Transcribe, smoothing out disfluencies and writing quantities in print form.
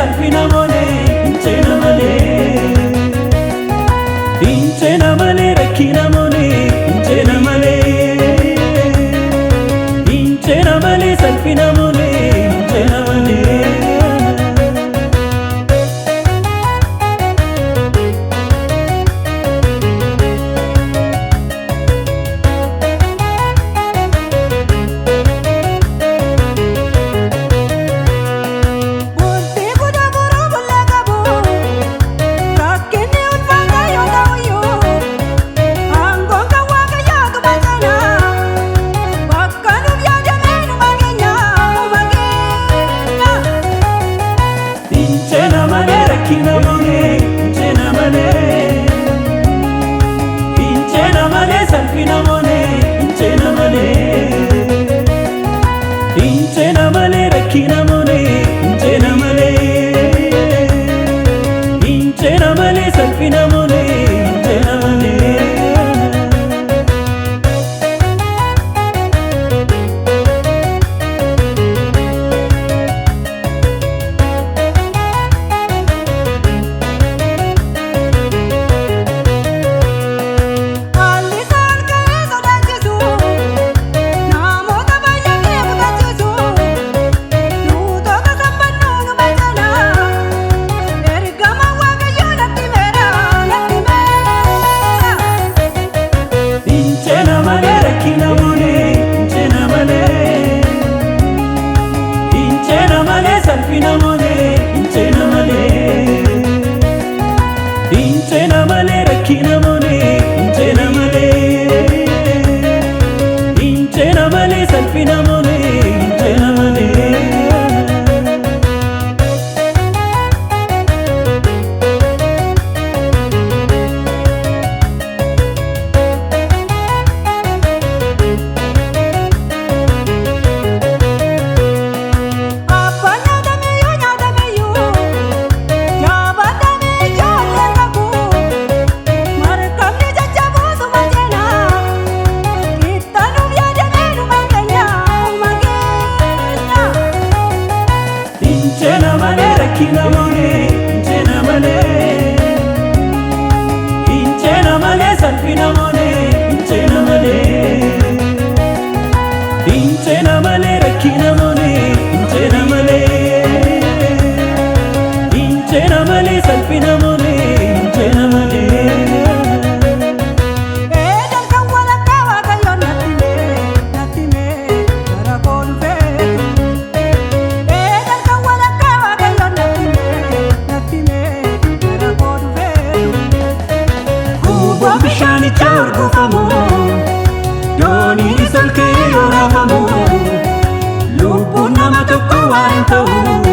salphina malee inchena malee rakkina malee inchena malee salphina malee inchena malee. Inchena malee salphina malee inchena malee rakkina malee inchena malee salphina malee inchena malee. Salphina malee inchena malee rakkina malee inchena malee salphina malee inchena malee. Inchena malee rakkina malee inchena malee salphina malee inchena malee rakkina malee inchena malee salphina malee inchena malee. Bishani chorgo famu, doni isolke yorafamu, lupu nama tokko waan ta'u.